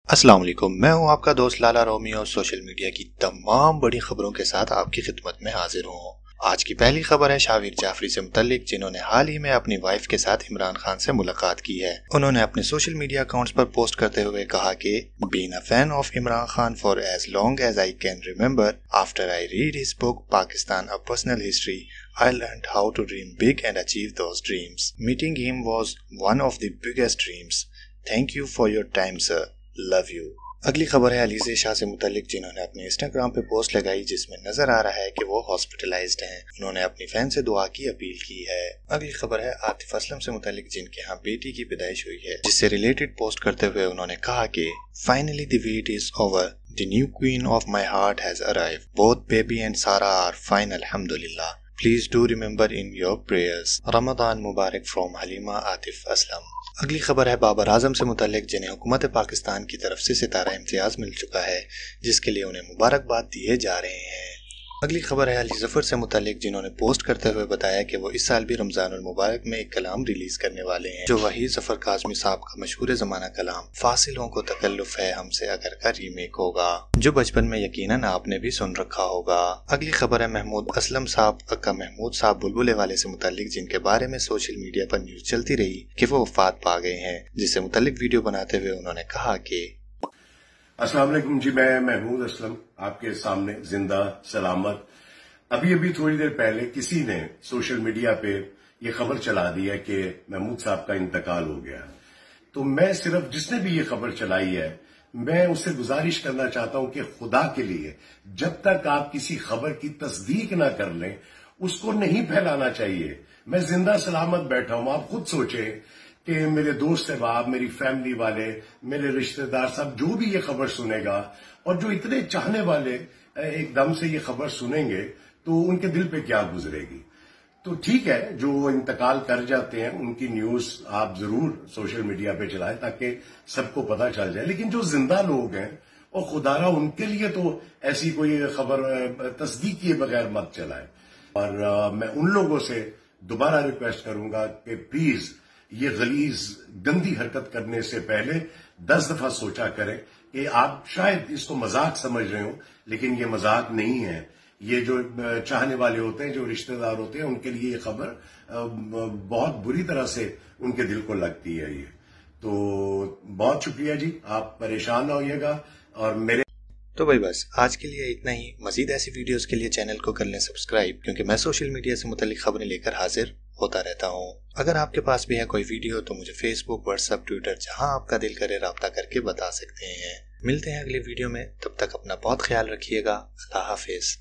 अस्सलाम वालेकुम, मैं हूं आपका दोस्त लाला रोमी और सोशल मीडिया की तमाम बड़ी खबरों के साथ आपकी खिदमत में हाजिर हूं। आज की पहली खबर है शाहवीर जाफरी से मुतल्लिक, जिन्होंने हाल ही में अपनी वाइफ के साथ इमरान खान से मुलाकात की है। उन्होंने अपने सोशल मीडिया अकाउंट्स पर पोस्ट करते हुए कहा कि being a fan of Imran Khan for as long as I can remember, after I read his book Pakistan a personal history, I learned how to dream big and achieve those dreams. Meeting him was one of the biggest dreams. Thank you for your time, sir. Love you. अगली खबर है अलीज़े शाह से मुतल्लिक, जिन्होंने अपने Instagram पे post लगाई जिसमें नजर आ रहा है कि वो हॉस्पिटलाइज्ड हैं। उन्होंने अपनी फैन से दुआ की अपील की है। अगली खबर है आतिफ असलम से मुतल्लिक, जिनके यहाँ बेटी की पैदाइश हुई है, जिससे रिलेटेड पोस्ट करते हुए उन्होंने कहा कि finally the wait is over, the new queen of my heart has arrived, both baby and Sara are fine अल्हम्दुलिल्लाह, please do remember in your prayers, Ramzan मुबारक फ्रॉम हलीमा आतिफ असलम। अगली खबर है बाबर आजम से मुतल्लिक, जिन्हें हुकूमत पाकिस्तान की तरफ से सितारा इम्तियाज मिल चुका है, जिसके लिए उन्हें मुबारकबाद दिए जा रहे हैं। अगली खबर है अली जफर से मुतल्लिक, जिन्होंने पोस्ट करते हुए बताया कि वो इस साल भी रमजानुल मुबारक में एक कलाम रिलीज करने वाले हैं, जो वहीद जफर काज़मी साहब का मशहूर ज़माना कलाम फासिलों को तकल्लुफ है हमसे अगर का रीमेक होगा, जो बचपन में यकीनन आपने भी सुन रखा होगा। अगली खबर है महमूद असलम साहब का महमूद साहब बुलबुले वाले से मुतल्लिक, जिनके बारे में सोशल मीडिया पर न्यूज चलती रही कि वो वफात पा गए हैं, जिससे मुतल्लिक वीडियो बनाते हुए उन्होंने कहा कि अस्सलाम वालेकुम जी, मैं महमूद असलम आपके सामने जिंदा सलामत। अभी थोड़ी देर पहले किसी ने सोशल मीडिया पे ये खबर चला दी है कि महमूद साहब का इंतकाल हो गया। तो मैं सिर्फ जिसने भी ये खबर चलाई है, मैं उससे गुजारिश करना चाहता हूं कि खुदा के लिए जब तक आप किसी खबर की तस्दीक ना कर लें, उसको नहीं फैलाना चाहिए। मैं जिंदा सलामत बैठा हूं, आप खुद सोचें कि मेरे दोस्त अहबाब, मेरी फैमिली वाले, मेरे रिश्तेदार साहब, जो भी ये खबर सुनेगा और जो इतने चाहने वाले एकदम से ये खबर सुनेंगे तो उनके दिल पे क्या गुजरेगी। तो ठीक है, जो इंतकाल कर जाते हैं उनकी न्यूज आप जरूर सोशल मीडिया पे चलाएं ताकि सबको पता चल जाए, लेकिन जो जिंदा लोग हैं और खुदारा उनके लिए तो ऐसी कोई खबर तस्दीक किए बगैर मत चलाएं। और मैं उन लोगों से दोबारा रिक्वेस्ट करूंगा कि प्लीज ये गलीज गंदी हरकत करने से पहले 10 दफा सोचा करें कि आप शायद इसको मजाक समझ रहे हो, लेकिन ये मजाक नहीं है। ये जो चाहने वाले होते हैं, जो रिश्तेदार होते हैं, उनके लिए ये खबर बहुत बुरी तरह से उनके दिल को लगती है। ये तो बहुत शुक्रिया जी, आप परेशान ना होइएगा। और मेरे तो भाई बस आज के लिए इतना ही। मजीद ऐसी वीडियोस के लिए चैनल को कर लें सब्सक्राइब, क्योंकि मैं सोशल मीडिया से मुतल्लिक खबरें लेकर हाजिर होता रहता हूँ। अगर आपके पास भी है कोई वीडियो तो मुझे फेसबुक, व्हाट्सएप, ट्विटर, जहाँ आपका दिल करे राब्ता करके बता सकते हैं। मिलते हैं अगली वीडियो में, तब तक अपना बहुत ख्याल रखिएगा। अल्लाह हाफिज।